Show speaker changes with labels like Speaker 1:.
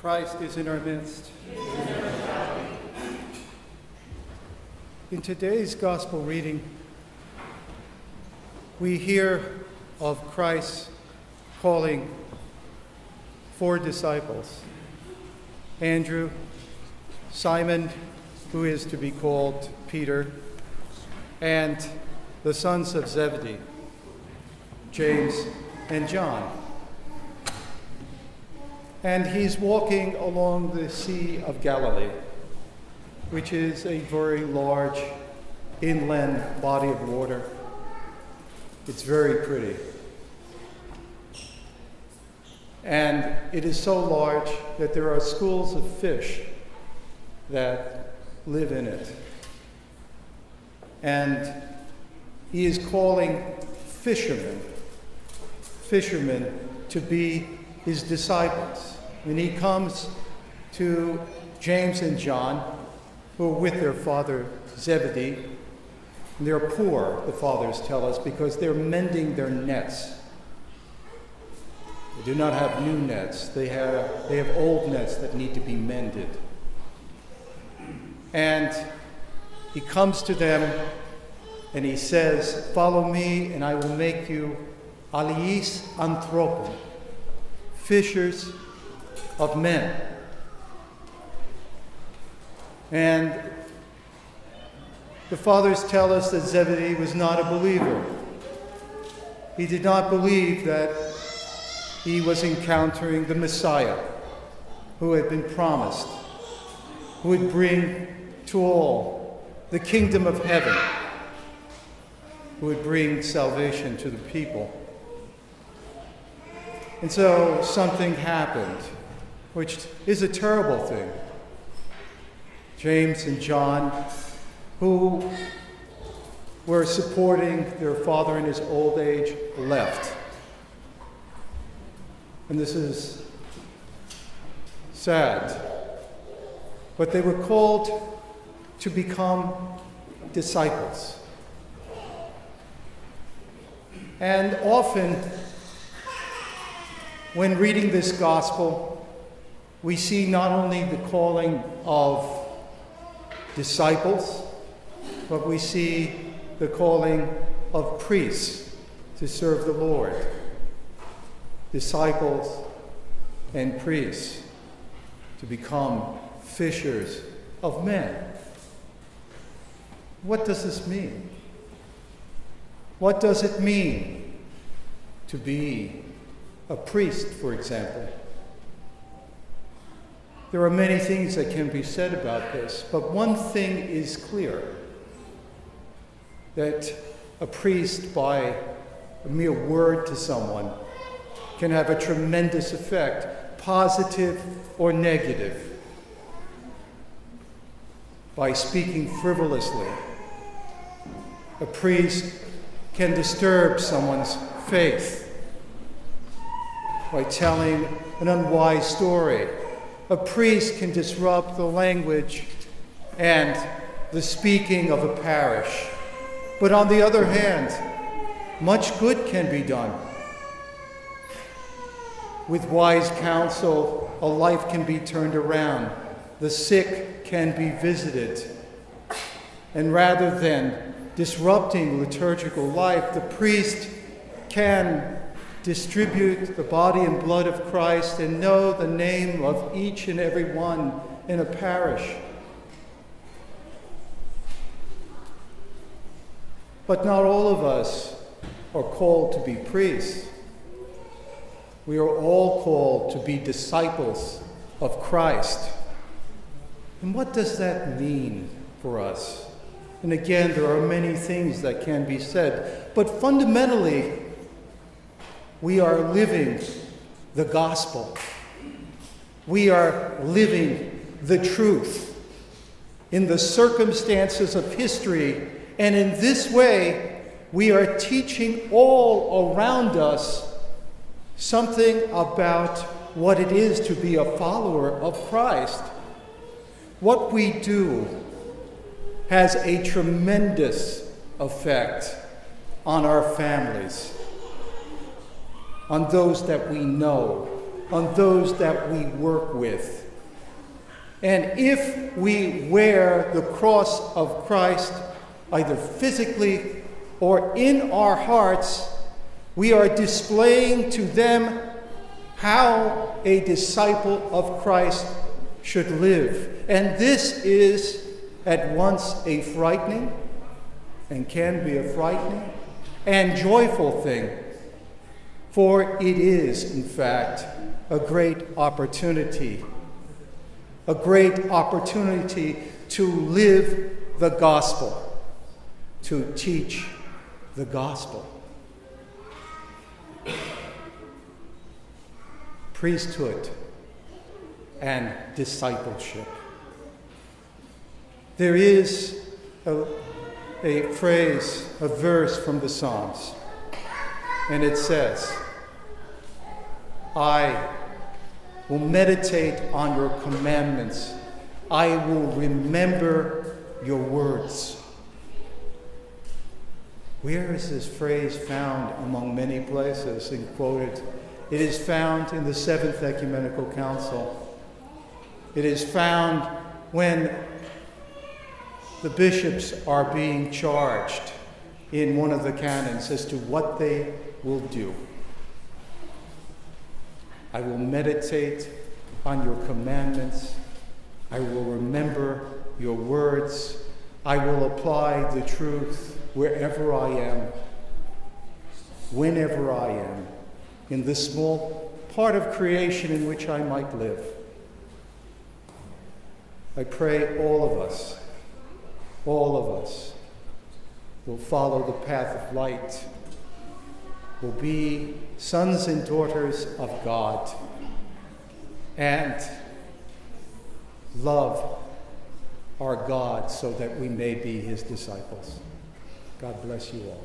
Speaker 1: Christ is in our midst. In today's gospel reading, we hear of Christ calling 4 disciples: Andrew, Simon, who is to be called Peter, and the sons of Zebedee, James and John. And he's walking along the Sea of Galilee, which is a very large inland body of water. It's very pretty. And it is so large that there are schools of fish that live in it. And he is calling fishermen to be his disciples. When he comes to James and John, who are with their father Zebedee, and they're poor, the fathers tell us, because they're mending their nets. They do not have new nets. They have old nets that need to be mended. And he comes to them and he says, "Follow me and I will make you aliis anthropon," fishers of men. And the fathers tell us that Zebedee was not a believer. He did not believe that he was encountering the Messiah who had been promised, who would bring to all the kingdom of heaven, who would bring salvation to the people. And so something happened, which is a terrible thing. James and John, who were supporting their father in his old age, left. And this is sad. But they were called to become disciples. And often, when reading this gospel, we see not only the calling of disciples, but we see the calling of priests to serve the Lord. Disciples and priests to become fishers of men. What does this mean? What does it mean to be a priest, for example? There are many things that can be said about this, but one thing is clear, that a priest, by a mere word to someone, can have a tremendous effect, positive or negative. By speaking frivolously, a priest can disturb someone's faith. By telling an unwise story, a priest can disrupt the language and the speaking of a parish. But on the other hand, much good can be done. With wise counsel, a life can be turned around. The sick can be visited. And rather than disrupting liturgical life, the priest can distribute the body and blood of Christ and know the name of each and every one in a parish. But not all of us are called to be priests. We are all called to be disciples of Christ. And what does that mean for us? And again, there are many things that can be said, but fundamentally, we are living the gospel. We are living the truth in the circumstances of history, and in this way, we are teaching all around us something about what it is to be a follower of Christ. What we do has a tremendous effect on our families, on those that we know, on those that we work with. And if we wear the cross of Christ, either physically or in our hearts, we are displaying to them how a disciple of Christ should live. And this is at once a frightening, and can be a frightening and joyful thing, for it is, in fact, a great opportunity to live the gospel, to teach the gospel. Priesthood and discipleship. There is a phrase, a verse from the Psalms, and it says, I will meditate on your commandments. I will remember your words. Where is this phrase found among many places and quoted? It is found in the Seventh Ecumenical Council. It is found when the bishops are being charged in one of the canons as to what they will do. I will meditate on your commandments. I will remember your words. I will apply the truth wherever I am, whenever I am, in the small part of creation in which I might live. I pray all of us will follow the path of light, will be sons and daughters of God, and love our God so that we may be his disciples. God bless you all.